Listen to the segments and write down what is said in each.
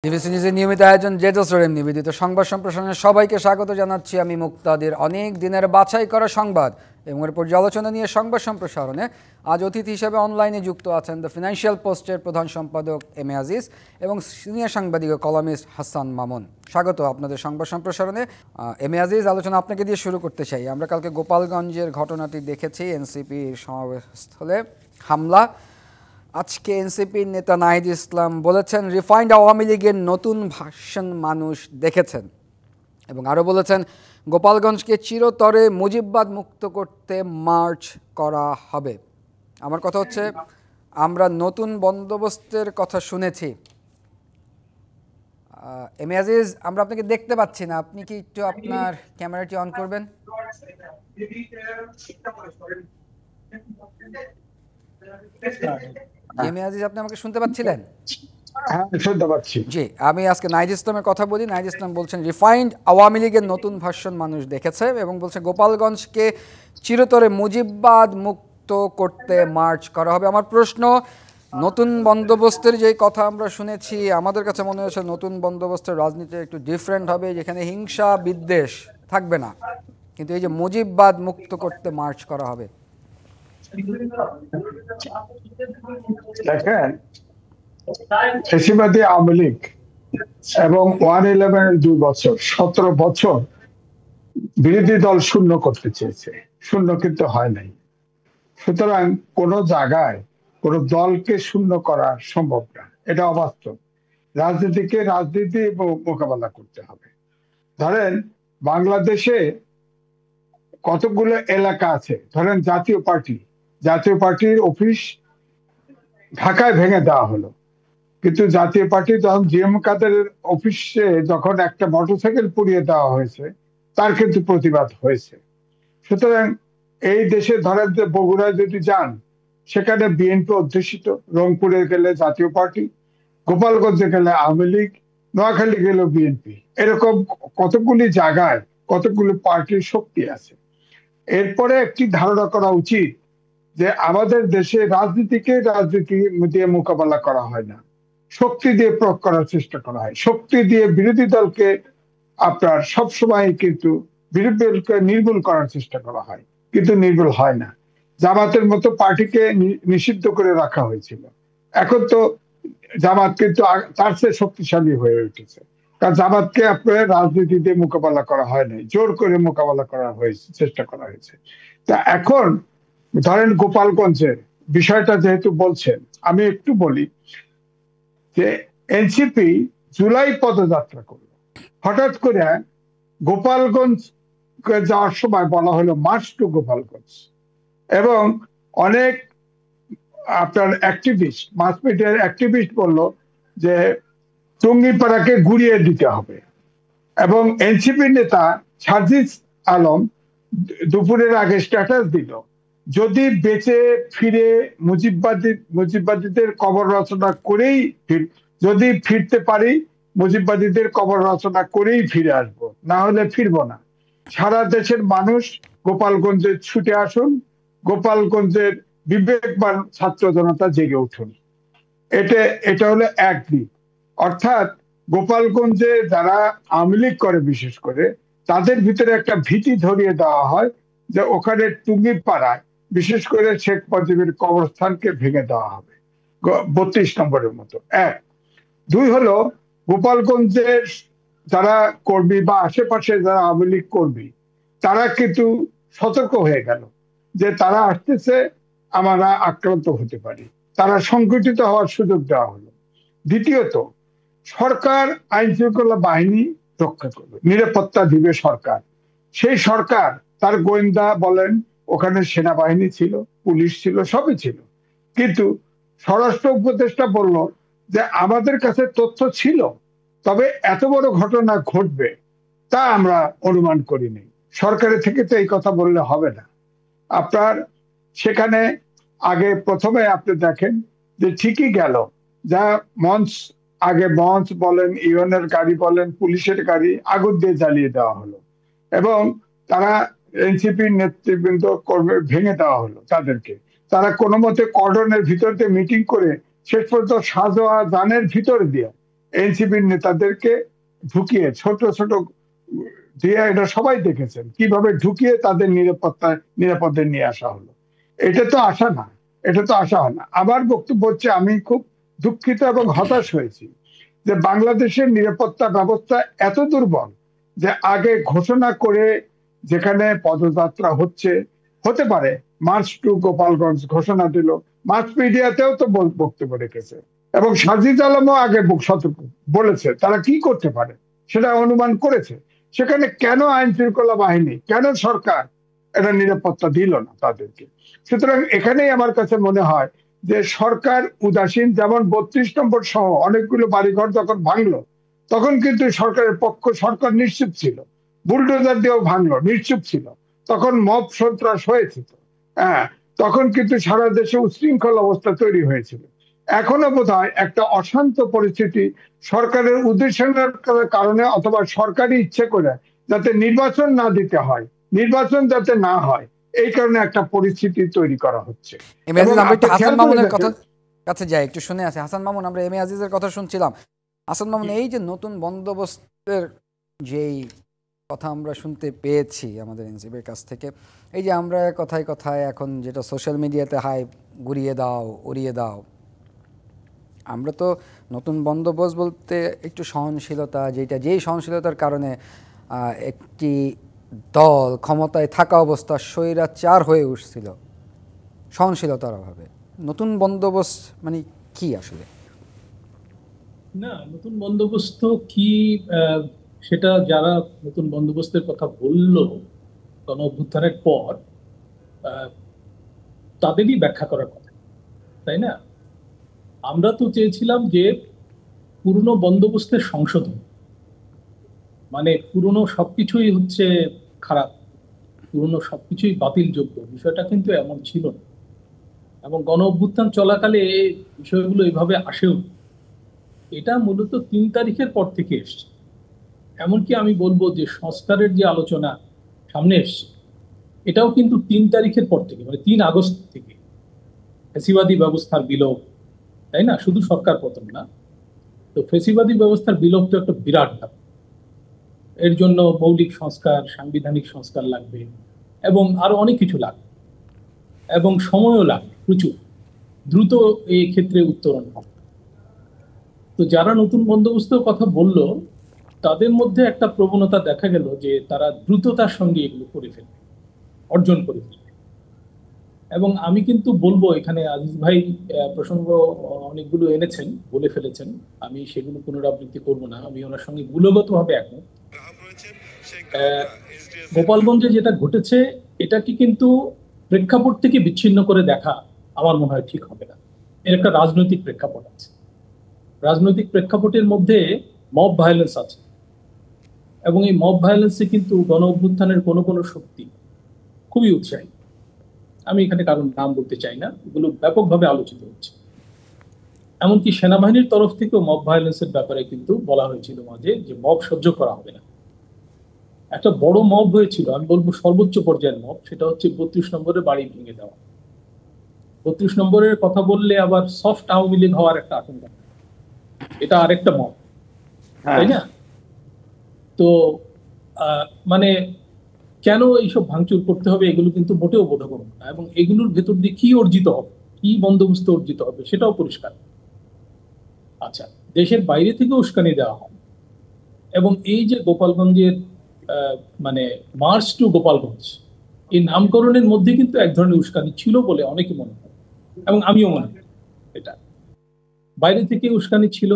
DBC নিউজের নিয়মিত আয়োজন জেডোসরেম নিবেদিত সংবাদ সম্প্রসারণে সবাইকে স্বাগত জানাচ্ছি আমি মুক্তাদির। অনেক দিনের বাছাই করা সংবাদ এবং এর পর্যালোচনা নিয়ে সংবাদ সম্প্রসারণে আজ অতিথি হিসেবে অনলাইনে যুক্ত আছেন দ্য ফিনান্সিয়াল পোস্টের প্রধান সম্পাদক এম এ আজিজ এবং সিনিয়র সাংবাদিক ও কলামিস্ট হাসান মামুন। স্বাগত আপনাদের সংবাদ সম্প্রসারণে। এম এ আজিজ, আলোচনা আপনাকে দিয়ে শুরু করতে চাই। আমরা কালকে গোপালগঞ্জের ঘটনাটি দেখেছি, এনসিপির সমাবেশস্থলে হামলা। আজকে এনসিপির নেতা নাহিদ ইসলাম বলেছেন রিফাইন্ড আওয়ামী লীগের নতুন ভার্সন মানুষ দেখেছেন এবং আরও বলেছেন গোপালগঞ্জকে চিরতরে মুজিববাদ মুক্ত করতে মার্চ করা হবে। আমার কথা হচ্ছে, আমরা নতুন বন্দোবস্তের কথা শুনেছি। এম এ আজিজ, আমরা আপনাকে দেখতে পাচ্ছি না, আপনি কি একটু আপনার ক্যামেরাটি অন করবেন? এম এ আজিজ, আপনি আমাকে শুনতে পাচ্ছিলেন? হ্যাঁ, শুনতে পাচ্ছি। জি, আমি আজকে নাহিদ ইসলামের কথা বলি। নাহিদ ইসলাম বলছেন রিফাইন্ড আওয়ামী লীগের নতুন ভার্সন মানুষ দেখেছে এবং বলছে গোপালগঞ্জকে চিরতরে মুজিববাদ মুক্ত করতে মার্চ করা হবে। আমার প্রশ্ন, নতুন বন্দোবস্তের যে কথা আমরা শুনেছি, আমাদের কাছে মনে হচ্ছে নতুন বন্দোবস্তের রাজনীতি একটু ডিফারেন্ট হবে, যেখানে হিংসা বিদ্বেষ থাকবে না, কিন্তু এই যে মুজিববাদ মুক্ত করতে মার্চ করা হবে। দেখেন, ফ্যাসিবাদী আওয়ামী লীগ এবং 111 2 বছর 17 বছর বিরোধী দল শূন্য করতে চেয়েছে, শূন্য কিন্তু হয় নাই। সুতরাং কোন জায়গায় কোন দলকে শূন্য করা সম্ভব না, এটা অবাস্তব। রাজনীতিকে রাজনীতি মোকাবেলা করতে হবে। ধরেন, বাংলাদেশে কতগুলো এলাকা আছে, ধরেন জাতীয় পার্টির অফিস ঢাকায় ভেঙে দেওয়া হলো, কিন্তু জাতীয় পার্টি যখন জিএম কাদেরের অফিসে যখন একটা মোটরসাইকেল পুড়িয়ে দেওয়া হয়েছে, তার কিন্তু প্রতিবাদ হয়েছে। সুতরাং এই দেশে ধরেন যে বগুড়ায় যদি যান, সেখানে বিএনপি অধ্যুষিত, রংপুরে গেলে জাতীয় পার্টি, গোপালগঞ্জে গেলে আওয়ামী লীগ, নোয়াখালী গেলে বিএনপি। এরকম কতগুলি জায়গায় কতগুলি পার্টির শক্তি আছে। এরপরে একটি ধারণা করা উচিত যে আমাদের দেশে রাজনীতিকে রাজনীতি দিয়ে মোকাবেলা করা হয় না, শক্তি দিয়ে প্রয়োগ করার চেষ্টা করা হয়। শক্তি দিয়ে বিরোধী দলকে আপনার সবসময় কিন্তু বিরোধী দলকে নির্মূল করার চেষ্টা করা হয়, কিন্তু নির্মূল হয় না। জামাতের মতো পার্টিকে নিষিদ্ধ করে রাখা হয়েছিল, এখন তো জামাত কিন্তু তার চেয়ে শক্তিশালী হয়ে উঠেছে। কারণ জামাতকে আপনার রাজনীতি দিয়ে মোকাবেলা করা হয় নাই, জোর করে মোকাবেলা করা হয়েছে, চেষ্টা করা হয়েছে। তা এখন ধরেন গোপালগঞ্জের বিষয়টা যেহেতু বলছেন, আমি একটু বলি যে এনসিপি জুলাই পদযাত্রা করলো, হঠাৎ করে গোপালগঞ্জ যাওয়ার সময় বলা হলো মার্চ টু গোপালগঞ্জ, এবং অনেক আপনার অ্যাক্টিভিস্ট, মাস মিডিয়ার অ্যাক্টিভিস্ট বলল যে টুঙ্গিপাড়াকে গুড়িয়ে দিতে হবে। এবং এনসিপি নেতা সাজিদ আলম দুপুরের আগে স্ট্যাটাস দিল, যদি বেঁচে ফিরে মুজিববাদীদের কবর রচনা করেই যদি ফিরতে পারি, মুজিববাদীদের কবর রচনা করেই ফিরে আসবো, না হলে ফিরবো না। সারা দেশের মানুষ গোপালগঞ্জে ছুটে আসুন, গোপালগঞ্জের বিবেকবান ছাত্র জনতা জেগে উঠুন। এটা হলো এক দিক। অর্থাৎ গোপালগঞ্জে যারা আওয়ামী লীগ করে, বিশেষ করে তাদের ভিতরে একটা ভীতি ধরিয়ে দেওয়া হয় যে ওখানে টুঙ্গিপাড়ায় বিশেষ করে শেখ মুজিবের কবরস্থানকে ভেঙে দেওয়া হবে 32 নম্বরের মতো। এক। দুই হলো, গোপালগঞ্জের যারা কর্মী বা আশেপাশে যারা আওয়ামী লীগ কর্মী, তারা কিন্তু সতর্ক হয়ে গেল যে তারা আসতেছে, আমরা আক্রান্ত হতে পারি, তারা সংগঠিত হওয়ার সুযোগ দেওয়া হলো। দ্বিতীয়ত, সরকার আইন শৃঙ্খলা বাহিনী রক্ষা করবে, নিরাপত্তা দিবে সরকার। সেই সরকার, তার গোয়েন্দা বলেন, ওখানে সেনাবাহিনী ছিল, পুলিশ ছিল, সবই ছিল, কিন্তু স্বরাষ্ট্র উপদেষ্টা বলল যে আমাদের কাছে তথ্য ছিল, তবে এত বড় ঘটনা ঘটবে তা আমরা অনুমান করিনি। সরকারের থেকে তো এই কথা বললে হবে না। আপনার সেখানে আগে প্রথমে আপনি দেখেন যে ঠিকই গেল, যা মঞ্চ বলেন, ইউএনের গাড়ি বলেন, পুলিশের গাড়ি আগুন দিয়ে জ্বালিয়ে দেওয়া হলো, এবং তারা এনসিপির নেতৃবৃন্দ কর্মী ভেঙে দেওয়া হলো তাদেরকে। তারা কোনো মতে কর্ডনের ভিতর দিয়ে মিটিং করে শেষ পর্যন্ত শাহজাহানের ভিতর দিয়ে এনসিপির নেতাদেরকে ঢুকিয়ে ছোট ছোট দিয়ে, এটা সবাই দেখেছেন কিভাবে ঢুকিয়ে তাদের নিরাপদে নিয়ে আসা হলো। এটা তো আশা না, এটা তো আশা হয় না। আমার বক্তব্য হচ্ছে আমি খুব দুঃখিত এবং হতাশ হয়েছি যে বাংলাদেশের নিরাপত্তা ব্যবস্থা এত দুর্বল যে আগে ঘোষণা করে যেখানে পদযাত্রা হতে পারে, মার্চ টু গোপালগঞ্জ ঘোষণা দিল, মাস মিডিয়াতেও তো বক্তব্য রেখেছে, এবং সাজিদ আলমও আগে সতর্ক বলেছে তারা কি করতে পারে সেটা অনুমান করেছে। সেখানে কেন আইন শৃঙ্খলা বাহিনী, কেন সরকার এটা নিরাপত্তা দিল না তাদেরকে? সুতরাং এখানেই আমার কাছে মনে হয় যে সরকার উদাসীন। যেমন 32 নম্বর সহ অনেকগুলো বাড়িঘর যখন ভাঙলো, তখন কিন্তু সরকার নিশ্চুপ ছিল, বুলডোজার দিয়েও ভাঙলো, নিশ্চুপ ছিল। তখন মব সন্ত্রাস হয়েছে তো, হ্যাঁ, তখন কিন্তু সারা দেশে উচ্ছৃঙ্খল অবস্থা তৈরি হয়েছিল। এখনো বোধহয় একটা অশান্ত পরিস্থিতি সরকারের উদ্দেশ্যের কারণে অথবা সরকারি ইচ্ছে করে যাতে নির্বাচন না দিতে হয়, নির্বাচন যাতে না হয়, এই কারণে একটা পরিস্থিতি তৈরি করা হচ্ছে। এবং আমরা একটু হাসান খেয়াল করে মামুনের দেখেন, কাছে যাই, একটু শুনে আছে হাসান মামুন। আমরা এম এ আজিজের কথা শুনছিলাম। হাসান মামুন, এই যে নতুন বন্দোবস্তের যেই কথা আমরা শুনতে পেয়েছি আমাদের এনসিপির কাছ থেকে, এই যে আমরা কথায় কথায় এখন যেটা সোশ্যাল মিডিয়াতে হাই গুড়িয়ে দাও উড়িয়ে দাও, আমরা তো নতুন বন্দোবস্ত বলতে একটু সহনশীলতা, যেই সহনশীলতার কারণে একটি দল ক্ষমতায় থাকা অবস্থা স্বৈরাচার হয়ে উঠছিল সহনশীলতার অভাবে, নতুন বন্দোবস্ত মানে কি আসলে? না, নতুন বন্দোবস্ত কি সেটা যারা নতুন বন্দোবস্তের কথা বললো গণ অভ্যুত্থানের পর তাদেরই ব্যাখ্যা করার কথা, তাই না? আমরা তো চেয়েছিলাম যে পুরনো বন্দোবস্তের সংশোধন, মানে পুরনো সবকিছুই হচ্ছে খারাপ, পুরনো সবকিছুই বাতিলযোগ্য, বিষয়টা কিন্তু এমন ছিল না। এবং গণ অভ্যুত্থান চলাকালে এই বিষয়গুলো এইভাবে আসেও। এটা মূলত 3 তারিখের পর থেকে এসছে। এমনকি আমি বলবো যে সংস্কারের যে আলোচনা সামনে এসছে, এটাও কিন্তু 3 তারিখের পর থেকে, মানে 3 আগস্ট থেকে। ফ্যাসিবাদী ব্যবস্থার বিলোপ, তাই না? শুধু সরকার পতন না, তো ফ্যাসিবাদী ব্যবস্থার বিলোপ তো একটা বিরাট ধাপ। এর জন্য মৌলিক সংস্কার, সাংবিধানিক সংস্কার লাগবে, এবং আরো অনেক কিছু লাগবে, এবং সময়ও লাগবে প্রচুর, দ্রুত এই ক্ষেত্রে উত্তরণ হবে। তো যারা নতুন বন্দোবস্তের কথা বললো, তাদের মধ্যে একটা প্রবণতা দেখা গেল যে তারা দ্রুততার সঙ্গে এগুলো করে ফেলবে, অর্জন করে ফেলবে। এবং আমি কিন্তু বলবো, এখানে আজিজ ভাই প্রসঙ্গ অনেকগুলো এনেছেন, বলে ফেলেছেন, আমি সেগুলো পুনরাবৃত্তি করব না। আমি ওনার সঙ্গে গুণগতভাবে একমত। গোপালগঞ্জে যেটা ঘটেছে, এটাকে কিন্তু প্রেক্ষাপট থেকে বিচ্ছিন্ন করে দেখা আমার মনে হয় ঠিক হবে না। এর একটা রাজনৈতিক প্রেক্ষাপট আছে। রাজনৈতিক প্রেক্ষাপটের মধ্যে মব ভায়োলেন্স আছে, এবং এই মব ভায়োলেন্সে কিন্তু গণ অভ্যুত্থানের কোনো কোনো শক্তি খুবই উৎসাহী। আমি এখানে কারণ নাম বলতে চাই না, এগুলো ব্যাপকভাবে আলোচিত হচ্ছে। এমনকি সেনাবাহিনীর তরফ থেকেও মব ভায়োলেন্সের ব্যাপারে কিন্তু বলা হয়েছিল মাঝে যে মব সহ্য করা হবে না। একটা বড় মব হয়েছিল, আমি বলবো সর্বোচ্চ পর্যায়ের মব, সেটা হচ্ছে 32 নম্বরের বাড়ি ভেঙে দেওয়া। 32 নম্বরের কথা বললে আবার সফট আওয়ামী লীগ হওয়ার একটা আশঙ্কা, এটা আরেকটা মব, তাই না? তো মানে কেন এইসব ভাঙচুর করতে হবে, এগুলো কিন্তু মোটেও বোধগম্য না। এবং এগুলোর ভেতর দিয়ে কি অর্জিত হবে, কি বন্দোবস্ত অর্জিত হবে, সেটাও পরিষ্কার। আচ্ছা, দেশের বাইরে থেকে উস্কানি দেওয়া হয়, এবং এই যে গোপালগঞ্জের মানে মার্চ টু গোপালগঞ্জ, এই নামকরণের মধ্যে কিন্তু এক ধরনের উস্কানি ছিল বলে অনেকে মনে হয়, এবং আমিও মনে করি এটা বাইরে থেকে উস্কানি ছিল।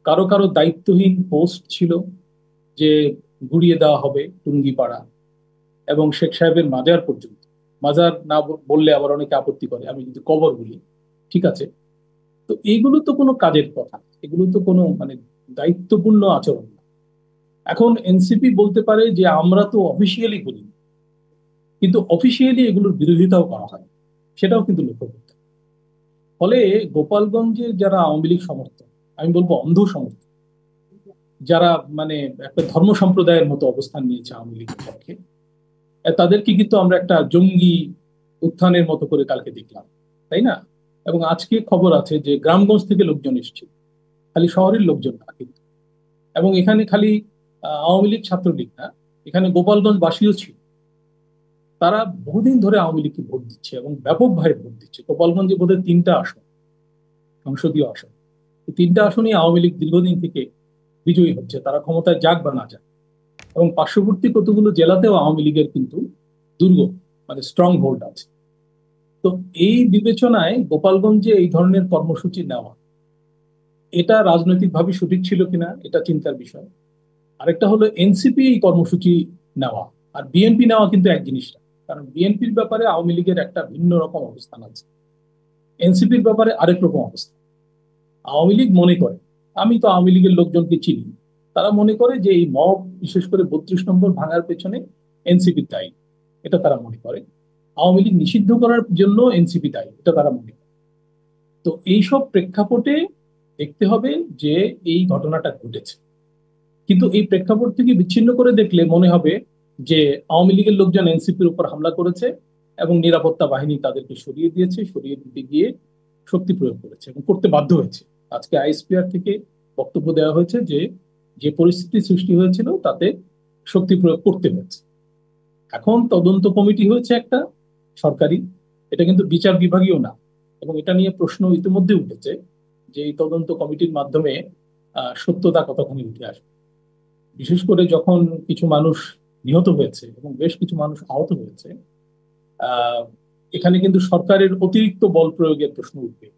কারো কারো দায়িত্বহীন পোস্ট ছিল যে গুড়িয়ে দেওয়া হবে টুঙ্গিপাড়া এবং শেখ সাহেবের মাজার পর্যন্ত। মাজার না বললে আবার অনেকে আপত্তি করে, আমি যদি কবর বলি, ঠিক আছে। তো এইগুলো তো কোনো কাজের কথা, এগুলো তো কোনো মানে দায়িত্বপূর্ণ আচরণ না। এখন এনসিপি বলতে পারে যে আমরা তো অফিসিয়ালি বলি, কিন্তু অফিসিয়ালি এগুলোর বিরোধিতাও করা হয়, সেটাও কিন্তু লক্ষ্য করতে হবে। ফলে গোপালগঞ্জের যারা আওয়ামী লীগ সমর্থক, আমি বলবো অন্ধ সমর্থক, যারা মানে একটা ধর্ম সম্প্রদায়ের মতো অবস্থান নিয়েছে আওয়ামী লীগের পক্ষে, তাদেরকে কিন্তু আমরা একটা জঙ্গি উত্থানের মতো করে কালকে দেখলাম, তাই না? এবং আজকে খবর আছে যে গ্রামগঞ্জ থেকে লোকজন এসেছে, খালি শহরের লোকজন না কিন্তু। এবং এখানে খালি আওয়ামী লীগ ছাত্রলীগ না, এখানে গোপালগঞ্জবাসীও ছিল। তারা বহুদিন ধরে আওয়ামী লীগকে ভোট দিচ্ছে এবং ব্যাপকভাবে ভোট দিচ্ছে। গোপালগঞ্জে বোধহয় 3টা আসন, সংসদীয় আসন। এই 3টা আসনই আওয়ামী লীগ দীর্ঘদিন থেকে বিজয়ী হচ্ছে, তারা ক্ষমতায় যাক বা না যাক। এবং পার্শ্ববর্তী কতগুলো জেলাতেও আওয়ামী লীগের কিন্তু দুর্গ, মানে স্ট্রং হোল্ড আছে। তো এই বিবেচনায় গোপালগঞ্জে এই ধরনের কর্মসূচি নেওয়া, এটা রাজনৈতিকভাবে সঠিক ছিল কিনা এটা চিন্তার বিষয়। আরেকটা হলো এনসিপি এই কর্মসূচি নেওয়া আর বিএনপি নেওয়া কিন্তু এক জিনিস না। কারণ বিএনপির ব্যাপারে আওয়ামী লীগের একটা ভিন্ন রকম অবস্থান আছে, এনসিপির ব্যাপারে আরেক রকম অবস্থান। আওয়ামী লীগ মনে করে, আমি তো আওয়ামী লীগের লোকজনকে চিনি, তারা মনে করে যে এই মব, বিশেষ করে 32 নম্বর ভাঙার পেছনে এনসিপি দায়ী, এটা তারা মনে করে। আওয়ামী লীগ নিষিদ্ধ করার জন্য এনসিপি দায়ী, এটা তারা মনে করে। তো এইসব প্রেক্ষাপটে দেখতে হবে যে এই ঘটনাটা ঘটেছে। কিন্তু এই প্রেক্ষাপট থেকে বিচ্ছিন্ন করে দেখলে মনে হবে যে আওয়ামী লীগের লোকজন এনসিপির উপর হামলা করেছে এবং নিরাপত্তা বাহিনী তাদেরকে সরিয়ে দিয়েছে, সরিয়ে দিতে গিয়ে শক্তি প্রয়োগ করেছে এবং করতে বাধ্য হয়েছে। আজকে আইএসপিআর থেকে বক্তব্য দেওয়া হয়েছে যে যে পরিস্থিতি সৃষ্টি হয়েছিল তাতে শক্তি প্রয়োগ করতে হয়েছে। এখন তদন্ত কমিটি হয়েছে একটা সরকারি, এটা কিন্তু বিচার বিভাগীয় না। এবং এটা নিয়ে প্রশ্ন ইতিমধ্যে উঠেছে যে এই তদন্ত কমিটির মাধ্যমে সত্যতা কতখানি উঠে আসবে। বিশেষ করে যখন কিছু মানুষ নিহত হয়েছে এবং বেশ কিছু মানুষ আহত হয়েছে, আহ এখানে কিন্তু সরকারের অতিরিক্ত বল প্রয়োগের প্রশ্ন উঠবে,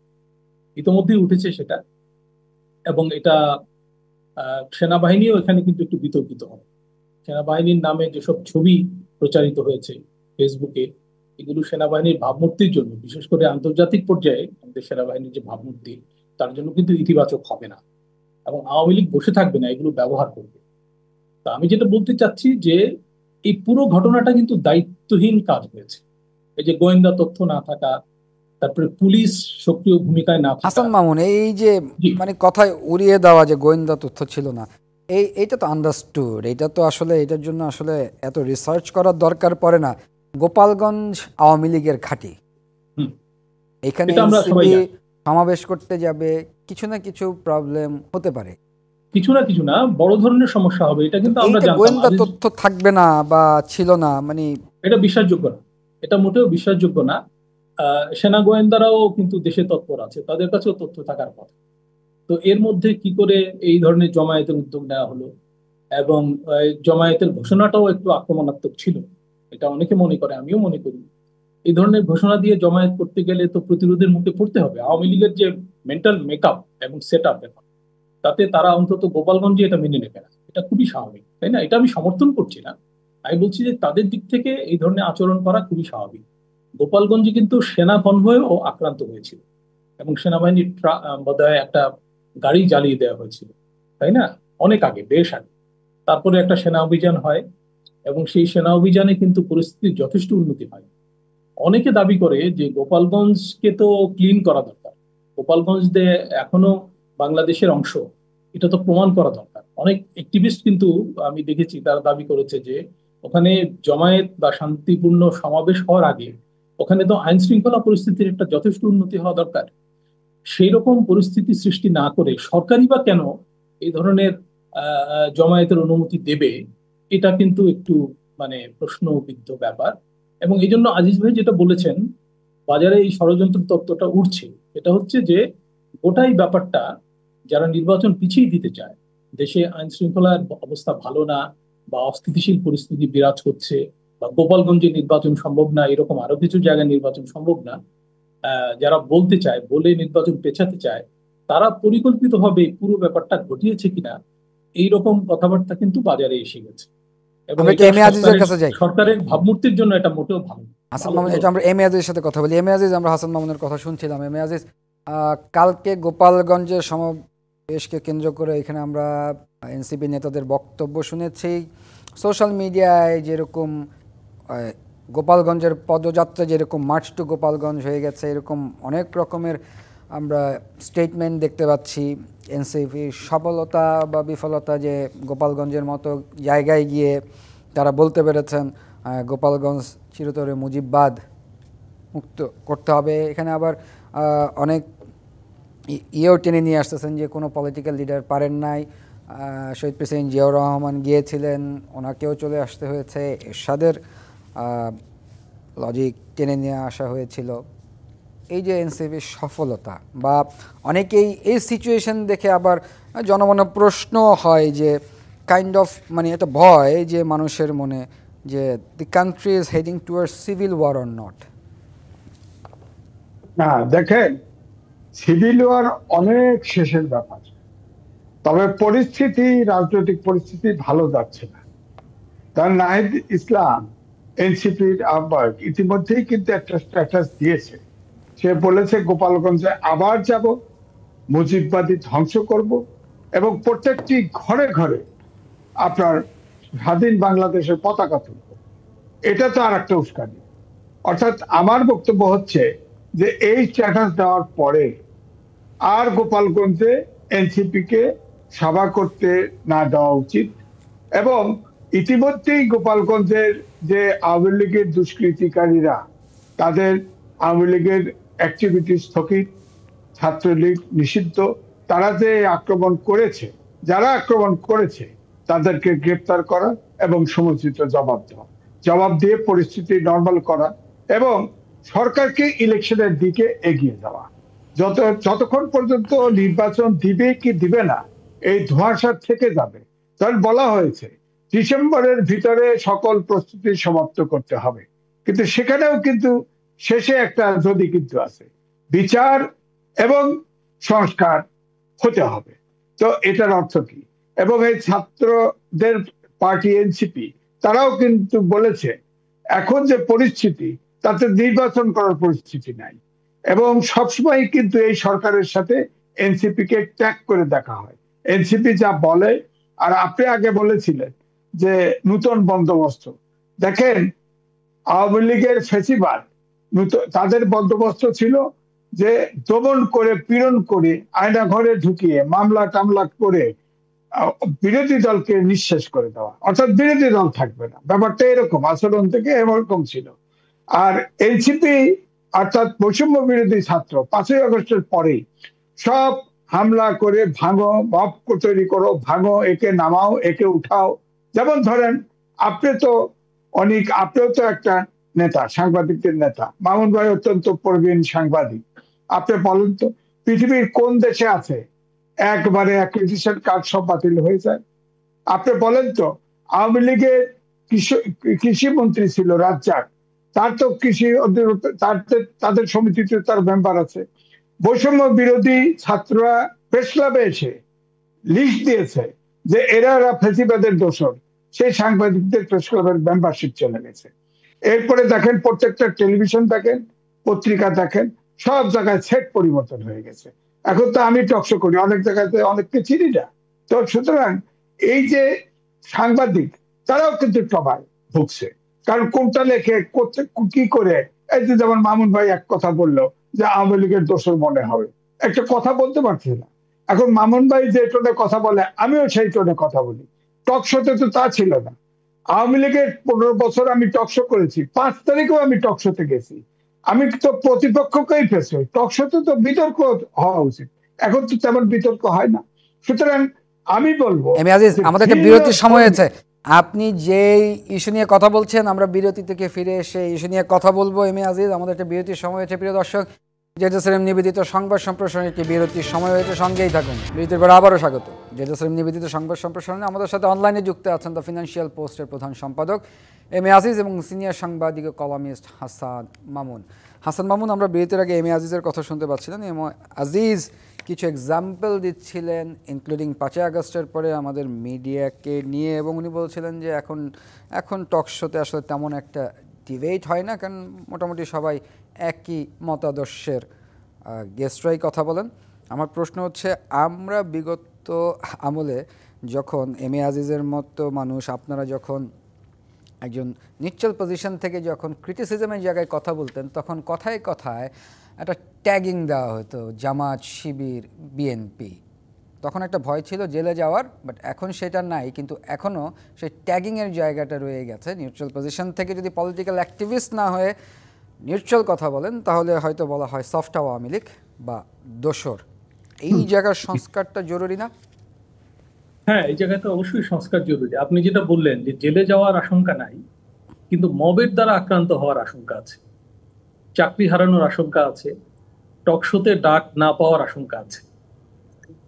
ইতিমধ্যেই উঠেছে সেটা। এবং এটা সেনাবাহিনীও এখানে কিন্তু একটু বিতর্কিত হবে। সেনাবাহিনীর নামে যেসব ছবি প্রচারিত হয়েছে ফেসবুকে, এগুলো সেনাবাহিনীর ভাবমূর্তির জন্য, বিশেষ করে আন্তর্জাতিক পর্যায়ে আমাদের সেনাবাহিনীর যে ভাবমূর্তি, তার জন্য কিন্তু ইতিবাচক হবে না। এবং আওয়ামী লীগ বসে থাকবে না, এগুলো ব্যবহার করবে। তা আমি যেটা বলতে চাচ্ছি যে এই পুরো ঘটনাটা কিন্তু দায়িত্বহীন কাজ হয়েছে। এই যে গোয়েন্দা তথ্য না থাকা, তারপরে পুলিশ সক্রিয় ভূমিকায় না থাকা। হাসান মামুন, এই যে জি, মানে কথায় উড়িয়ে দেওয়া যে গোয়েন্দা তথ্য ছিল না, এইটা তো আন্ডারস্টুড, এটা তো আসলে এটার জন্য আসলে এত রিসার্চ করার দরকার পড়ে না। গোপালগঞ্জ আওয়ামী লীগের ঘাঁটি, হুম, এখানে এটা আমরা সবাই এনসিপি জানি। সমাবেশ করতে যাবে, কিছু না কিছু প্রবলেম হতে পারে। কিছু না বড় ধরনের সমস্যা হবে, এটা তো কিন্তু এই আমরা যে জানতাম গোয়েন্দা আজ। তথ্য থাকবে না বা ছিল না, মানে এটা বিশ্বাসযোগ্য না, এটা মোটেও বিশ্বাসযোগ্য না। সেনা গোয়েন্দারাও কিন্তু দেশে তৎপর আছে, তাদের কাছেও তথ্য থাকার কথা। তো এর মধ্যে কি করে এই ধরনের জমায়েতের উদ্যোগ নেওয়া হলো? এবং জমায়েতের ঘোষণাটাও একটু আক্রমণাত্মক ছিল, এটা অনেকে মনে করে, আমিও মনে করি। এই ধরনের ঘোষণা দিয়ে জমায়েত করতে গেলে তো প্রতিরোধের মুখে পড়তে হবে। আওয়ামী লীগের যে মেন্টাল মেকআপ এবং সেট আপ, তাতে তারা অন্তত গোপালগঞ্জে এটা মেনে নেবে না, এটা খুবই স্বাভাবিক, তাই না? এটা আমি সমর্থন করছি না, আমি বলছি যে তাদের দিক থেকে এই ধরনের আচরণ করা খুবই স্বাভাবিক। গোপালগঞ্জে কিন্তু সেনা কনভয়ও আক্রান্ত হয়েছিল এবং সেনাবাহিনীর বোধহয় একটা গাড়ি জ্বালিয়ে দেওয়া হয়েছিল, তাই না? অনেক আগে, বেশ আগে। তারপরে একটা সেনা অভিযান হয় এবং সেই সেনা অভিযানে কিন্তু পরিস্থিতির যথেষ্ট উন্নতি হয়। অনেকে দাবি করে যে গোপালগঞ্জকে তো ক্লিন করা দরকার, গোপালগঞ্জ এখনো বাংলাদেশের অংশ, এটা তো প্রমাণ করা দরকার। অনেক অ্যাক্টিভিস্ট কিন্তু আমি দেখেছি তারা দাবি করেছে যে ওখানে জমায়েত বা শান্তিপূর্ণ সমাবেশ হওয়ার আগে ওখানে তো আইন শৃঙ্খলা পরিস্থিতির একটা যথেষ্ট উন্নতি হওয়া দরকার। সেই রকম পরিস্থিতি সৃষ্টি না করে সরকারই বা কেন এই ধরনের জমায়েতের অনুমতি দেবে, এটা কিন্তু একটু মানে প্রশ্নবিদ্ধ ব্যাপার। এবং এই জন্য আজিজ ভাই যেটা বলেছেন, বাজারে এই ষড়যন্ত্র তত্ত্বটা উঠছে, এটা হচ্ছে যে গোটাই ব্যাপারটা যারা নির্বাচন পিছিয়ে দিতে চায়, দেশে আইন শৃঙ্খলার অবস্থা ভালো না বা অস্থিতিশীল পরিস্থিতি বিরাজ করছে, বা গোপালগঞ্জে নির্বাচন সম্ভব না, এরকম আরো কিছু জায়গায় নির্বাচন সম্ভব না, যারা বলতে চায়, বলে নির্বাচন পেছাতে চায়, তারা পরিকল্পিতভাবে পুরো ব্যাপারটা ঘটিয়েছে কিনা এইরকম কথাবার্তা কিন্তু বাজারে এসে গেছে। এবং আমরা একটু এটা এম এ আজিজের কাছে যাই। সরকারের ভাবমূর্তির জন্য এটা মোটেও হাসান ভালো মামুন, ভালো এটা আমরা এম এ আজিজের সাথে কথা বলি। এম এ আজিজ, আমরা হাসান মামুনের কথা শুনছিলাম। এম এ আজিজ, কালকে গোপালগঞ্জের সমাবেশকে কেন্দ্র করে এখানে আমরা এনসিপি নেতাদের বক্তব্য শুনেছি। সোশ্যাল মিডিয়ায় যেরকম গোপালগঞ্জের পদযাত্রা যেরকম মার্চ টু গোপালগঞ্জ হয়ে গেছে, এরকম অনেক রকমের আমরা স্টেটমেন্ট দেখতে পাচ্ছি। এনসিপির সফলতা বা বিফলতা, যে গোপালগঞ্জের মতো জায়গায় গিয়ে তারা বলতে পেরেছেন গোপালগঞ্জ চিরতরে মুজিববাদ মুক্ত করতে হবে। এখানে আবার অনেক ইয়েও টেনে নিয়ে আসতেছেন যে কোনো পলিটিক্যাল লিডার পারেন নাই, শহীদ প্রেসিডেন্ট জিয়াউর রহমান গিয়েছিলেন, ওনাকেও চলে আসতে হয়েছে, এরশাদের লজিক টেনে নিয়ে আসা হয়েছিল। এই যে এনসিপির সফলতা, বা অনেকেই এই সিচুয়েশন দেখে আবার জনমনে প্রশ্ন হয় যে কাইন্ড অফ মানে একটা ভয় যে মানুষের মনে যে the country is heading towards civil war or not. না দেখেন, সিভিল ওয়ার অনেক শেষের ব্যাপার, তবে পরিস্থিতি, রাজনৈতিক পরিস্থিতি ভালো যাচ্ছে না। তার নাহিদ ইসলাম এনসিপির আহ্বায়ক ইতিমধ্যেই কিন্তু একটা স্ট্যাটাস দিয়েছে। সে বলেছে গোপালগঞ্জে আবার যাব, মুজিববাদী ধ্বংস করব, এবং প্রত্যেকটি ঘরে ঘরে আপনার স্বাধীন বাংলাদেশের পতাকা তুলব। এটা তো আর একটা উস্কানি। অর্থাৎ আমার বক্তব্য হচ্ছে যে এই স্ট্যাটাস দেওয়ার পরে আর গোপালগঞ্জে এনসিপি কে সভা করতে না দেওয়া উচিত। এবং ইতিমধ্যেই গোপালগঞ্জের যে আওয়ামী লীগের দুষ্কৃতিকারীরা, তাদের আওয়ামী লীগের অ্যাক্টিভিটি স্থগিত, ছাত্রলীগ নিষিদ্ধ, তারা যে আক্রমণ করেছে, যারা আক্রমণ করেছে তাদেরকে গ্রেপ্তার করা এবং সমুচিত জবাব দেওয়া, জবাব দিয়ে পরিস্থিতি নর্মাল করা এবং সরকারকে ইলেকশনের দিকে এগিয়ে যাওয়া। যতক্ষণ পর্যন্ত নির্বাচন দিবে কি দিবে না এই ধোঁয়াশা থেকে যাবে। তখন বলা হয়েছে ডিসেম্বরের ভিতরে সকল প্রস্তুতি সমাপ্ত করতে হবে, কিন্তু সেখানেও কিন্তু শেষে একটা যদি কিন্তু আছে, বিচার এবং সংস্কার হতে হবে। তো এটার অর্থ কি? এবং এই ছাত্রদের পার্টি এনসিপি তারাও কিন্তু বলেছে এখন যে পরিস্থিতি, তাতে নির্বাচন করার পরিস্থিতি নাই, এবং সবসময় কিন্তু এই সরকারের সাথে এনসিপি কে ট্যাগ করে দেখা হয়। এনসিপি যা বলে, আর আপনি আগে বলেছিলেন যে নতুন বন্দোবস্ত, দেখেন আওয়ামী লীগের ফেসিবাদ, তাদের বন্দোবস্ত ছিল যে দমন করে, পীড়ন করে, আয়না ঘরে ঢুকিয়ে মামলা টামলা করে বিরোধী দলকে নিঃশেষ করে দেওয়া, অর্থাৎ বিরোধী দল থাকবে না। ব্যাপারটা এরকম, আচরণ থেকে এরকম ছিল। আর এনসিপি অর্থাৎ বৈষম্য বিরোধী ছাত্র 5ই আগস্টের পরেই সব হামলা করে ভাঙো, মব তৈরি করো, ভাঙো, একে নামাও, একে উঠাও। যেমন ধরেন আপনিও তো একটা নেতা, সাংবাদিকদের নেতা, মামুন ভাই অত্যন্ত প্রবীণ সাংবাদিক। আপনি বলেন তো পৃথিবীর কোন দেশে আছে একবারে অ্যাক্রিডিটেশন কার্ড সব বাতিল হয়ে যায়? আপনি বলেন তো আওয়ামী লীগের কৃষি মন্ত্রী ছিল রাজ্জাক, তার তো কৃষি তাদের সমিতিতে তার মেম্বার আছে। বৈষম্য বিরোধী ছাত্ররা প্রেস ক্লাবে এসে লিস্ট দিয়েছে যে এরা ফেসিবাদের দোষর, সেই সাংবাদিকদের প্রেস ক্লাবের মেম্বারশিপ চলে গেছে। এরপরে দেখেন প্রত্যেকটা টেলিভিশন দেখেন, পত্রিকা দেখেন, সব জায়গায় সেট পরিবর্তন হয়ে গেছে। এখন তো আমি টকশো করি, অনেক জায়গাতে অনেককে চিনি না। তো সুতরাং এই যে সাংবাদিক, তারাও কিন্তু ট্রমায় ভুগছে। কারণ কোনটা লেখে কি করে, এই যে যেমন মামুন ভাই এক কথা বললো যে আওয়ামী লীগের দোষর মনে হবে, একটা কথা বলতে পারছে না। এখন মামুন ভাই যে টোনে কথা বলে, আমিও সেই টোনে কথা বলি। টকশোতে তো তা ছিল না। আওয়ামী লীগের 15 বছর আমি টকশো করেছি, 5 তারিখেও আমি টকশোতে গেছি। আমি তো প্রতিপক্ষকেই ফেস হই, টকশোতে তো বিতর্ক হওয়া উচিত। এখন তো তেমন বিতর্ক হয় না। সুতরাং আমি বলবো এম এ আজিজ, আমাদের একটা বিরতির সময় হয়েছে। আপনি যেই ইস্যু নিয়ে কথা বলছেন, আমরা বিরতি থেকে ফিরে এসে ইস্যু নিয়ে কথা বলবো। এম এ আজিজ, আমাদের একটা বিরতির সময় হয়েছে। প্রিয় দর্শক, জেডএসএম নিবেদিত সংবাদ সম্প্রসারণের একটি বিরতির সময় হয়েছে, সঙ্গেই থাকুন। বিরতির পর আবারও স্বাগত। জেডএসএম নিবেদিত সংবাদ সম্প্রসারণে আমাদের সাথে অনলাইনে যুক্ত আছেন দ্য ফিনান্সিয়াল পোস্টের প্রধান সম্পাদক এম এ আজিজ এবং সিনিয়র সাংবাদিক ও কলামিস্ট হাসান মামুন। হাসান মামুন, আমরা বিরতির আগে এম এ আজিজের কথা শুনতে পাচ্ছিলেন। এম এ আজিজ কিছু এক্সাম্পল দিচ্ছিলেন, ইনক্লুডিং 5ই আগস্টের পরে আমাদের মিডিয়াকে নিয়ে, এবং উনি বলছিলেন যে এখন টক শোতে আসলে তেমন একটা ডিবেট হয় না, কারণ মোটামুটি সবাই একই মতাদর্শের গেস্টরাই কথা বলেন। আমার প্রশ্ন হচ্ছে, আমরা বিগত আমলে যখন এম এ আজিজের মতো মানুষ, আপনারা যখন একজন নিউট্রাল পজিশন থেকে যখন ক্রিটিসিজমের জায়গায় কথা বলতেন, তখন কথায় কথায় একটা ট্যাগিং দেওয়া হতো, জামাত, শিবির, বিএনপি। তখন একটা ভয় ছিল জেলে যাওয়ার, বাট এখন সেটা নাই। কিন্তু এখনও সেই ট্যাগিংয়ের জায়গাটা রয়ে গেছে। নিউট্রাল পজিশন থেকে যদি পলিটিক্যাল অ্যাক্টিভিস্ট না হয়ে নিউট্রাল কথা বলেন, তাহলে হয়তো বলা হয় সফট আওয়ামী লীগ বা দোসর। এই জায়গার সংস্কারটা জরুরি না? হ্যাঁ, এই জায়গায় তো অবশ্যই সংস্কার জরুরি। আপনি যেটা বললেন যে জেলে যাওয়ার আশঙ্কা নাই, কিন্তু মবের দ্বারা আক্রান্ত হওয়ার আশঙ্কা আছে, চাকরি হারানোর আশঙ্কা আছে, টকশোতে ডাক না পাওয়ার আশঙ্কা আছে।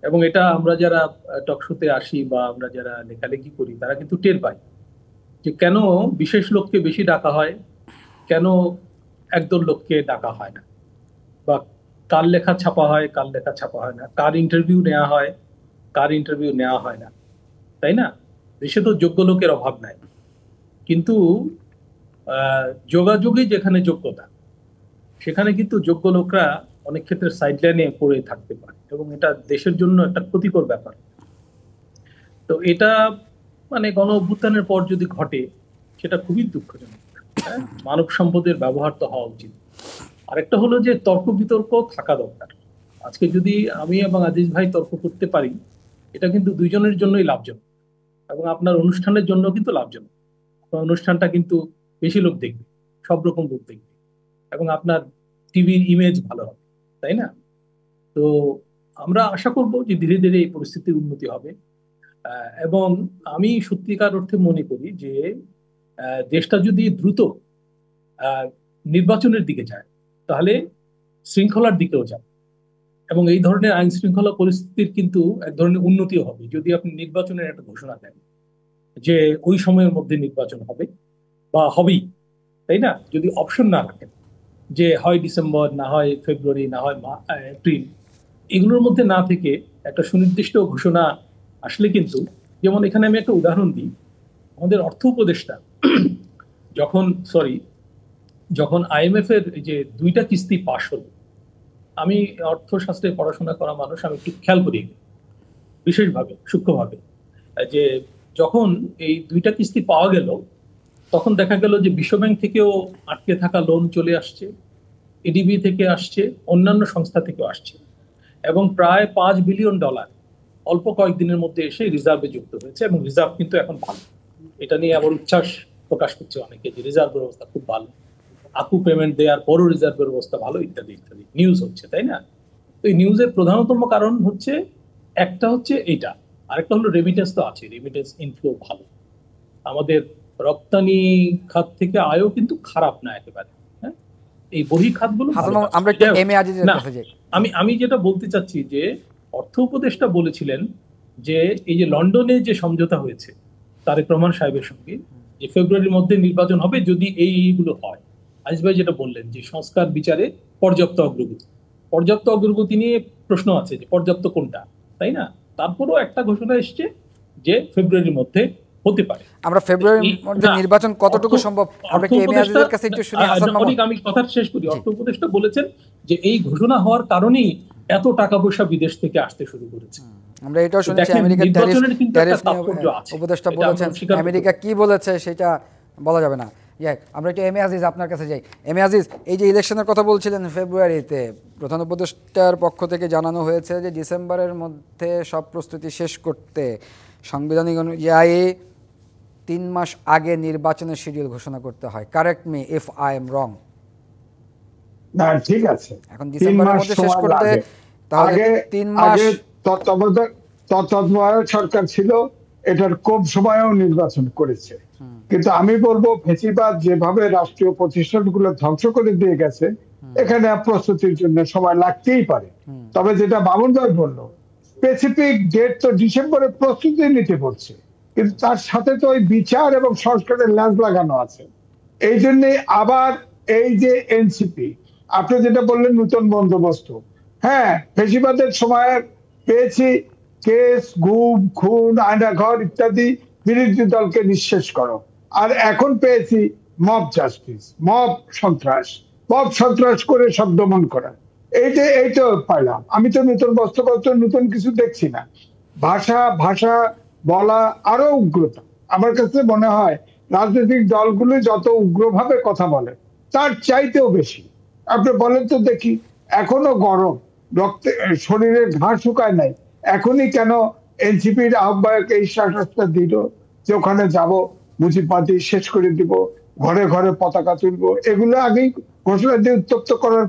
এবং এটা আমরা যারা টকশোতে আসি বা আমরা যারা লেখালেখি করি তারা কিন্তু টের পাই যে কেন বিশেষ লোককে বেশি ডাকা হয়, কেন একদল লোককে ডাকা হয় না, বা কার লেখা ছাপা হয়, কার লেখা ছাপা হয় না, কার ইন্টারভিউ নেওয়া হয়, কার ইন্টারভিউ নেওয়া হয় না, তাই না? দেশে তো যোগ্য লোকের অভাব নাই, কিন্তু যোগাযোগে যেখানে যোগ্যতা, সেখানে কিন্তু যোগ্য লোকরা অনেক ক্ষেত্রে সাইডলাইনে পড়ে থাকতে পারে, এবং এটা দেশের জন্য একটা ক্ষতিকর ব্যাপার। তো এটা মানে গণ অভ্যুত্থানের পর যদি ঘটে সেটা খুবই দুঃখজনক। হ্যাঁ, মানব সম্পদের ব্যবহার তো হওয়া উচিত। আরেকটা হলো যে তর্ক বিতর্ক থাকা দরকার। আজকে যদি আমি এবং আজিজ ভাই তর্ক করতে পারি, এটা কিন্তু দুইজনের জন্যই লাভজনক, এবং আপনার অনুষ্ঠানের জন্য কিন্তু লাভজনক। আপনার অনুষ্ঠানটা কিন্তু বেশি লোক দেখবে, সব রকম লোক দেখবে, এবং আপনার টিভির ইমেজ ভালো হবে, তাই না? তো আমরা আশা করব যে ধীরে ধীরে এই পরিস্থিতির উন্নতি হবে। এবং আমি সত্যিকার অর্থে মনে করি যে দেশটা যদি দ্রুত আহ, নির্বাচনের দিকে যায়, তাহলে শৃঙ্খলার দিকেও যায়, এবং এই ধরনের আইন শৃঙ্খলা পরিস্থিতির কিন্তু এক ধরনের উন্নতিও হবে যদি আপনি নির্বাচনের একটা ঘোষণা দেন যে ওই সময়ের মধ্যে নির্বাচন হবে বা হবেই, তাই না? যদি অপশন না রাখেন যে হয় ডিসেম্বর, না হয় ফেব্রুয়ারি, না হয় এপ্রিল, এগুলোর মধ্যে না থেকে একটা সুনির্দিষ্ট ঘোষণা আসলে কিন্তু, যেমন এখানে আমি একটা উদাহরণ দিই, আমাদের অর্থ উপদেষ্টা যখন যখন আইএমএফ এর এই যে 2টা কিস্তি পাশ হলো, আমি অর্থশাস্ত্রে পড়াশোনা করা মানুষ, আমি একটু খেয়াল করি বিশেষভাবে সূক্ষ্মভাবে, যে যখন এই 2টা কিস্তি পাওয়া গেল, তখন দেখা গেল যে বিশ্বব্যাংক থেকেও আটকে থাকা লোন চলে আসছে, এডিবি থেকে আসছে, অন্যান্য সংস্থা থেকেও আসছে, এবং প্রায় $5 বিলিয়ন অল্প কয়েকদিনের মধ্যে এসে রিজার্ভে যুক্ত হয়েছে, এবং রিজার্ভ কিন্তু এখন ভালো। এটা নিয়ে আবার উচ্ছ্বাস প্রকাশ করছে অনেকে যে রিজার্ভের অবস্থা খুব ভালো, আকু পেমেন্ট দেওয়ার পরও রিজার্ভের অবস্থা ভালো, ইত্যাদি ইত্যাদি নিউজ হচ্ছে, তাই না? তো এই নিউজের প্রধানতম কারণ হচ্ছে, একটা হচ্ছে এইটা, আরেকটা হলো রেমিটেন্স তো আছে, রেমিটেন্স ইনফ্লো ভালো, আমাদের রপ্তানি খাত থেকে আয়ও কিন্তু খারাপ না একেবারে। হ্যাঁ, এই বহি খাতগুলো আমরা একটু এম এ আজিজের কাছে যাই। আমি যেটা বলতে চাচ্ছি যে অর্থ উপদেষ্টা বলেছিলেন যে এই যে লন্ডনে যে সমঝোতা হয়েছে তারেক রহমান সাহেবের সঙ্গে, যে ফেব্রুয়ারির মধ্যে নির্বাচন হবে যদি এইগুলো হয়। আজিজ ভাই যেটা বললেন যে সংস্কার বিচারে পর্যাপ্ত অগ্রগতি নিয়ে প্রশ্ন আছে যে পর্যাপ্ত কোনটা, তাই না? তারপরও একটা ঘোষণা এসছে যে ফেব্রুয়ারির মধ্যে হতে পারে। আমরা ফেব্রুয়ারির মধ্যে নির্বাচন কতটুকু সম্ভব, আমরা কি এম এ আজিজের কাছে একটু শুনি। হাসান মাহমুদ, আমি কথা শেষ করি। অর্থ উপদেষ্টা বলেছেন যে এই ঘোষণা হওয়ার কারণেই এত টাকা পয়সা বিদেশ থেকে আসতে শুরু করেছে। আমরা এটাও শুনেছি আমেরিকার ট্যারিফ উপদেষ্টা বলেছেন, আমেরিকা কি বলেছে সেটা বলা যাবে না। আমরা একটু এম এ আজিজ আপনার কাছে যাই। এম এ আজিজ, এই যে ইলেকশনের কথা বলছিলেন ফেব্রুয়ারিতে, প্রধান উপদেষ্টার পক্ষ থেকে জানানো হয়েছে যে ডিসেম্বরের মধ্যে সব প্রস্তুতি শেষ করতে সাংবিধানিক অনুযায়ী 3 মাস আগে নির্বাচনের শিডিউল ঘোষণা করতে হয়। Correct me if I am রং। না, ঠিক আছে, এখন ডিসেম্বরের মধ্যে শেষ করতে তাহলে 3 মাস। তত্ত্বাবধায়ক সরকার ছিল, এটার কম সময়েও নির্বাচন করেছে, কিন্তু আমি বলবো ফেসিবাদ যেভাবে রাষ্ট্রীয় প্রতিষ্ঠানগুলো ধ্বংস করে দিয়ে গেছে, এখানে প্রস্তুতির জন্য সময় লাগতেই পারে। তবে যেটা মামুন ভাই বললো, স্পেসিফিক ডেট তো ডিসেম্বরে প্রস্তুতি নিতে বলছে, কিন্তু তার সাথে তো ওই বিচার এবং সংস্কারের ল্যাজ লাগানো আছে। এই জন্যে আবার এই যে এনসিপি, আপনি যেটা বললেন নতুন বন্দোবস্ত, হ্যাঁ, ফেসিবাদের সময় পেয়েছি কেস, গুম, খুন, আয়নাঘর ইত্যাদি, বিরোধী দলকে নিঃশেষ করো, আর এখন পেয়েছি মব জাস্টিস, মব সন্ত্রাস করে সব দমন করা। এইটা পাইলাম। আমি তো নতুন বস্তুগত নতুন কিছু দেখছি না। ভাষা বলা আরো উগ্রতা। আমার কাছে মনে হয় রাজনৈতিক দলগুলো যত উগ্রভাবে কথা বলে তার চাইতেও বেশি। আপনি বলেন তো দেখি, এখনো গরম, রক্তে শরীরে ঘাস শুকায় নাই, এখনই কেন এনসিপির আহ্বায়ক এই শাসনটা দিল যে ওখানে যাব, মুজিববাদী শেষ করে দিব, ঘরে ঘরে পতাকা তুলবো? এগুলো আগেই ঘোষণা দিয়ে উত্তপ্ত করার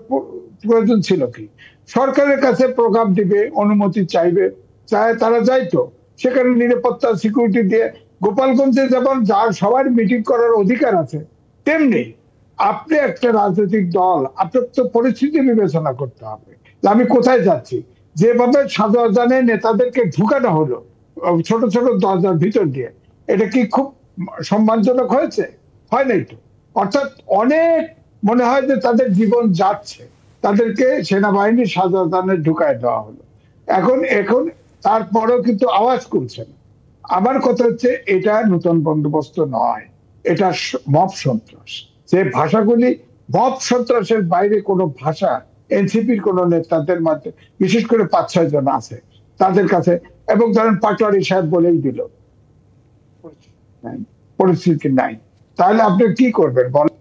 প্রয়োজন ছিল কি? সরকারের কাছে প্রোগ্রাম দিবে, অনুমতি চাইবে, চায় তারা যাইতো সেখানে নিরাপত্তা সিকিউরিটি দিয়ে। গোপালগঞ্জে যেমন যার সবার মিটিং করার অধিকার আছে, তেমনি আপনি একটা রাজনৈতিক দল, আপনার তো পরিস্থিতি বিবেচনা করতে হবে যে আমি কোথায় যাচ্ছি। যেভাবে শাহজাহানের নেতাদেরকে ঢুকানো হলো ছোট ছোট দরজার ভিতর দিয়ে, এটা কি খুব সম্মানজনক হয়েছে? হয় নাই তো। অর্থাৎ অনেক মনে হয় যে তাদের জীবন যাচ্ছে, তাদেরকে সেনাবাহিনী শাহজাহানে ঢুকায় দেওয়া হলো। এখন এখন তারপরেও কিন্তু আওয়াজ করছে না। আমার কথা হচ্ছে এটা নতুন বন্দোবস্ত নয়, এটা মব সন্ত্রাস। যে ভাষাগুলি মব সন্ত্রাসের বাইরে কোনো ভাষা এনসিপির কোন নেতাদের মধ্যে, বিশেষ করে 5-6 জন আছে তাদের কাছে, এবং ধরেন পাটোয়ারি সাহেব বলেই দিল পরিস্থিতি নাই, তাহলে আপনি কি করবেন বলেন?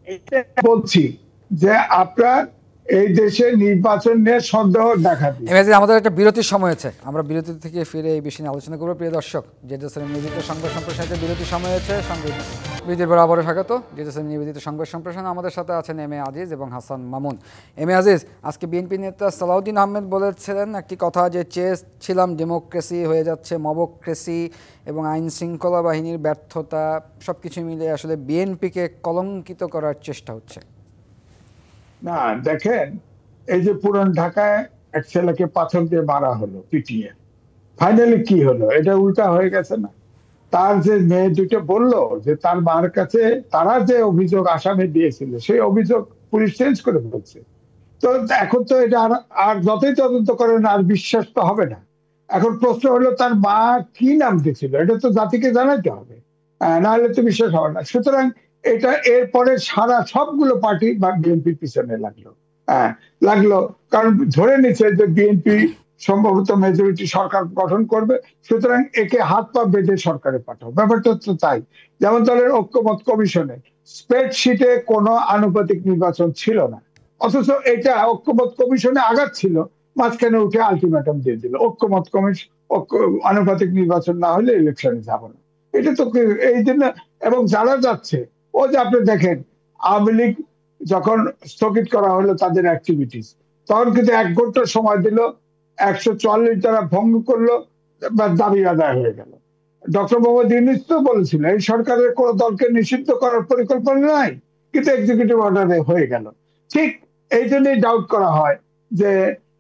এটা বলছি যে আপনার এই দেশে নির্বাচন নিয়ে সন্দেহ দেখা দিচ্ছে। আমাদের একটা বিরতির সময় আছে, আমরা বিরতি থেকে ফিরে এই বিষয় নিয়ে আলোচনা করবো। প্রিয় দর্শক, জেডএসএর নিবেদিত সংবাদ সম্প্রসারণে বিরতির সময় আছে, বিরতির পর আবারও স্বাগত। জেডএসএর নিবেদিত সংবাদ সম্প্রসারণ, আমাদের সাথে আছেন এম এ আজিজ এবং হাসান মামুন। এম এ আজিজ, আজকে বিএনপি নেতা সালাউদ্দিন আহমেদ বলেছিলেন একটি কথা যে চেয়েছিলাম ডেমোক্রেসি, হয়ে যাচ্ছে মবক্রেসি, এবং আইন শৃঙ্খলা বাহিনীর ব্যর্থতা সবকিছু মিলে আসলে বিএনপিকে কলঙ্কিত করার চেষ্টা হচ্ছে। না দেখেন, এই যে পুরান ঢাকায় এক ছেলেকে পাথর দিয়ে মারা হলো পিটিয়ে, ফাইনালি কি হলো? এটা উল্টা হয়ে গেছে না? তার যে মেয়ে দুটো বললো যে তার মার কাছে তারা যে অভিযোগ আসামি দিয়েছিল সেই অভিযোগ পুলিশ চেঞ্জ করে বলছে। তো এখন তো এটা আর যতই তদন্ত করেন আর বিশ্বাস তো হবে না। এখন প্রশ্ন হলো তার মা কি নাম দিয়েছিল, এটা তো জাতিকে জানাইতে হবে, নাহলে তো বিশ্বাস হবে না। সুতরাং এটা এরপরে সারা সবগুলো পার্টি বা বিএনপির পিছনে লাগলো। হ্যাঁ, লাগলো, কারণ ধরে নিচ্ছে যে বিএনপি সম্ভবত মেজরিটি সরকার গঠন করবে, সুতরাং একে হাত পা বেঁধে সরকারে পাঠাও। ব্যাপারটা হচ্ছে তাই। যেমন দলের ঐক্যমত কমিশনে স্প্রেডশিটে কোনো আনুপাতিক নির্বাচন ছিল না, অথচ এটা ঐক্যমত কমিশনে আঘাত ছিল, মাঝখানে উঠে আলটিমেটাম দিয়ে দিল ঐক্যমত কমিশন আনুপাতিক নির্বাচন না হলে ইলেকশনে যাব না। এটা তো এই জন্য, এবং যারা যাচ্ছে, ও যে আপনি দেখেন আওয়ামী লীগ যখন স্থগিত করা হলো তাদের অ্যাক্টিভিটিস, তখন কিন্তু 1 ঘন্টা সময় দিল, 144 তারা ভঙ্গ করলো, বা দাবি আদায় হয়ে গেল। ডক্টর মোহাম্মদ ইউনূস তো বলেছিল এই সরকারের কোন দলকে নিষিদ্ধ করার পরিকল্পনা নাই, কিন্তু এক্সিকিউটিভ অর্ডারে হয়ে গেল। ঠিক এই জন্যই ডাউট করা হয় যে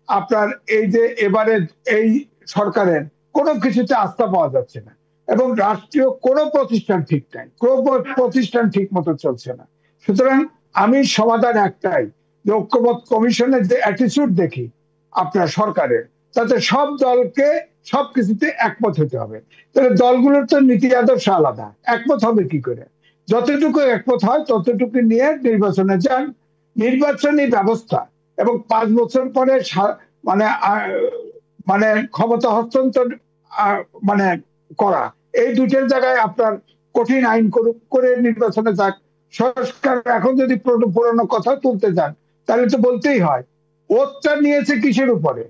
আপনার এই যে এবারে এই সরকারের কোনো কিছুতে আস্থা পাওয়া যাচ্ছে না, এবং রাষ্ট্রীয় কোনো প্রতিষ্ঠান ঠিক নাই, কোনো প্রতিষ্ঠান ঠিক মতো চলছে না। সুতরাং আমি সমাধান একটাই, যে ঐক্যমত কমিশনের যে অ্যাটিটিউড দেখি আপনার সরকারের, তাতে সব দলকে সবকিছুতে একমত হতে হবে। তাহলে দলগুলোর তো নীতি আদর্শ আলাদা, একমত হবে কি করে? যতটুকু একমত হয় ততটুকু নিয়ে নির্বাচনে যান। নির্বাচনী ব্যবস্থা এবং 5 বছর পরে মানে মানে ক্ষমতা হস্তান্তর মানে করা, এই দুটোর জায়গায় আপনার কঠিন আইন করে নির্বাচনে যাক। সংস্কার এখন যদি পুরনো কথা তুলতে যান, তাহলে তো বলতেই হয় ওটা নিয়েছে কিসের উপরে?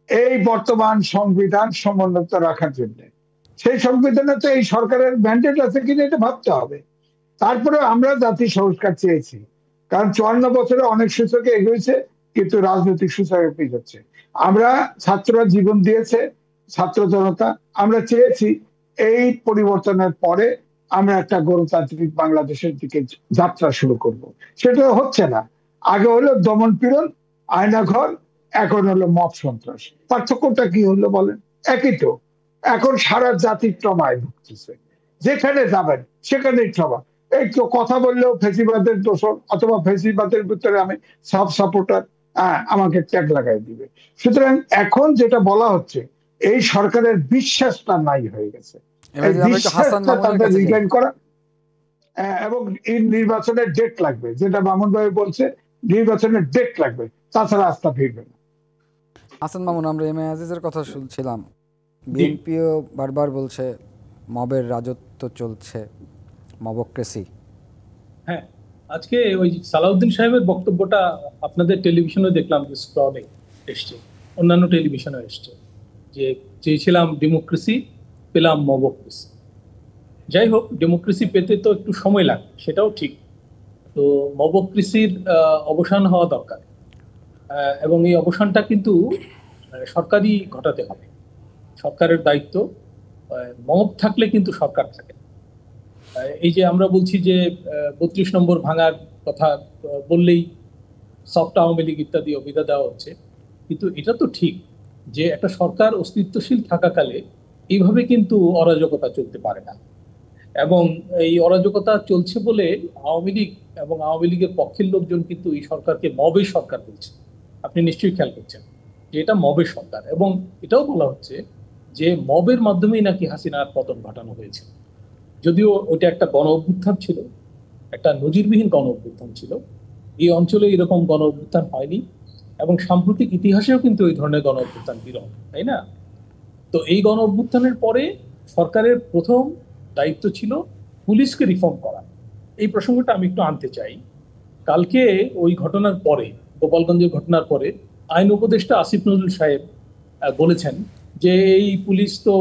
এই বর্তমান সংবিধান সমুন্নত রাখার জন্য। সেই সংবিধানে তো এই সরকারের ম্যান্ডেট আছে কিনা এটা ভাবতে হবে। তারপরে আমরা জাতি সংস্কার চেয়েছি, কারণ 54 বছরে অনেক সূচকে এগিয়েছে, কিন্তু রাজনৈতিক সূচকে পিছচ্ছে। আমরা ছাত্ররা জীবন দিয়েছে, ছাত্র জনতা, আমরা চেয়েছি এই পরিবর্তনের পরে আমরা একটা গণতান্ত্রিক বাংলাদেশের দিকে যাত্রা শুরু করব। সেটা হচ্ছে না। আগে হলো দমন পীড়ন, আয়নাঘর, এখন হলো মব সন্ত্রাস। পার্থক্যটা কি হলো বলেন? একই তো। এখন সারা জাতি ট্রমায় ভুগতেছে, যেখানে যাবেন সেখানেই ট্রমা। এই তো কথা বললেও ফেসিবাদের দোষর, অথবা ফেসিবাদের ভিতরে আমি সাব সাপোর্টার, আমাকে ট্যাগ লাগাই দিবে। সুতরাং এখন যেটা বলা হচ্ছে, এই সরকারের বিশ্বাসটা নাই হয়ে গেছে। বিশ্বাসটা তাদের রিগেইন করা, এবং এই নির্বাচনের ডেট লাগবে, যেটা মামুন ভাই বলছে, নির্বাচনের ডেট লাগবে, তাছাড়া আস্থা ফিরবে না। হাসান মামুন, আমরা এম এ আজিজের কথা শুনছিলাম, বিএনপিও বারবার বলছে মবের রাজত্ব চলছে, মবক্রেসি। হ্যাঁ, আজকে ওই সালাউদ্দিন সাহেবের বক্তব্যটা আপনাদের টেলিভিশনে দেখলাম, স্ক্রলে এসছে, অন্যান্য টেলিভিশনে এসছে, যে চেয়েছিলাম ডেমোক্রেসি, পেলাম মবক্রেসি। যাই হোক, ডেমোক্রেসি পেতে তো একটু সময় লাগে, সেটাও ঠিক। তো মবক্রেসির অবসান হওয়া দরকার। এবং এই অবসানটা কিন্তু সরকারই ঘটাতে হবে। সরকারের দায়িত্ব। মব থাকলে কিন্তু সরকার থাকে না। এই যে আমরা বলছি যে ৩২ নম্বর ভাঙার কথা বললেই সফট আওয়ামী লীগ ইত্যাদি অভিধা দেওয়া হচ্ছে, কিন্তু এটা তো ঠিক যে একটা সরকার অস্তিত্বশীল থাকাকালে এইভাবে কিন্তু অরাজকতা চলতে পারে না। এবং এই অরাজকতা চলছে বলে আওয়ামী লীগ এবং আওয়ামী লীগের পক্ষের লোকজন কিন্তু এই সরকারকে মবের সরকার বলছে। আপনি নিশ্চয়ই খেয়াল করছেন যে এটা মবের সরকার, এবং এটাও বলা হচ্ছে যে মবের মাধ্যমেই নাকি হাসিনার পতন ঘটানো হয়েছে। যদিও ওইটা একটা গণ অভ্যুত্থান ছিল, একটা নজিরবিহীন গণ অভ্যুত্থান ছিল। এই অঞ্চলে এরকম গণ অভ্যুত্থান হয়নি, এবং সাম্প্রতিক ইতিহাসেও কিন্তু এই ধরনের গণ অভ্যুত্থান বিরল, তাই না? তো এই গণ অভ্যুত্থানের পরে সরকারের প্রথম দায়িত্ব ছিল পুলিশকে রিফর্ম করা। এই প্রসঙ্গটা আমি একটু আনতে চাই। কালকে ওই ঘটনার পরে, গোপালগঞ্জের ঘটনার পরে, আইন উপদেষ্টা আসিফ নজরুল সাহেব বলেছেন যে এই পুলিশ তো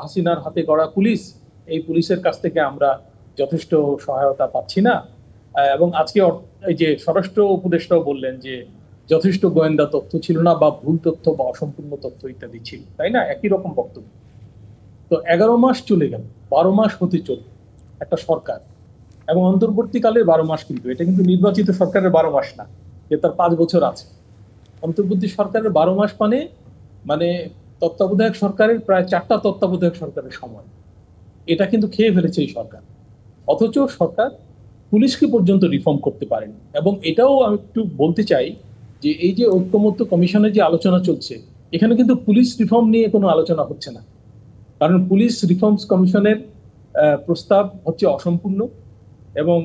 হাসিনার হাতে গড়া পুলিশ, এই পুলিশের কাছ থেকে আমরা যথেষ্ট সহায়তা পাচ্ছি না। এবং আজকে এই যে স্বরাষ্ট্র উপদেষ্টাও বললেন যে যথেষ্ট গোয়েন্দা তথ্য ছিল না, বা ভুল তথ্য বা অসম্পূর্ণ তথ্য ইত্যাদি ছিল, তাই না? একই রকম বক্তব্য। তো 11 মাস চলে গেল, 12 মাস হতে চলল একটা সরকার, এবং অন্তর্বর্তীকালের 12 মাস, কিন্তু এটা কিন্তু নির্বাচিত সরকারের 12 মাস না, যে তার 5 বছর আছে। অন্তর্বর্তী সরকারের 12 মাস মানে তত্ত্বাবধায়ক সরকারের প্রায় 4টা তত্ত্বাবধায়ক সরকারের সময়। এটা কিন্তু খেয়ে ফেলেছে এই সরকার। অথচ সরকার পুলিশকে পর্যন্ত রিফর্ম করতে পারেনি। এবং এটাও আমি একটু বলতে চাই যে এই যে ঐক্যমত্য কমিশনের যে আলোচনা চলছে, এখানে কিন্তু পুলিশ রিফর্ম নিয়ে কোনো আলোচনা হচ্ছে না। কারণ পুলিশ রিফর্মস কমিশনের প্রস্তাব হচ্ছে অসম্পূর্ণ, এবং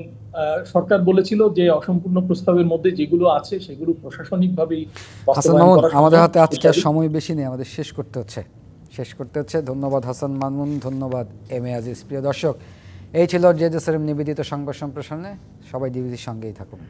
সরকার বলেছিল যে অসম্পূর্ণ প্রস্তাবের মধ্যে যেগুলো আছে সেগুলো প্রশাসনিকভাবেই হাসান বাস্তবায়ন মামুন, করা আমাদের সম্ভব। হাতে আজকে আর সময় বেশি নেই, আমাদের শেষ করতে হচ্ছে। ধন্যবাদ হাসান মামুন, ধন্যবাদ এম এ আজিজ। প্রিয় দর্শক, এই ছিল জেজেসএরএম নিবেদিত সংবাদ সম্প্রসারণে। সবাই ডিবিসির সঙ্গেই থাকুন।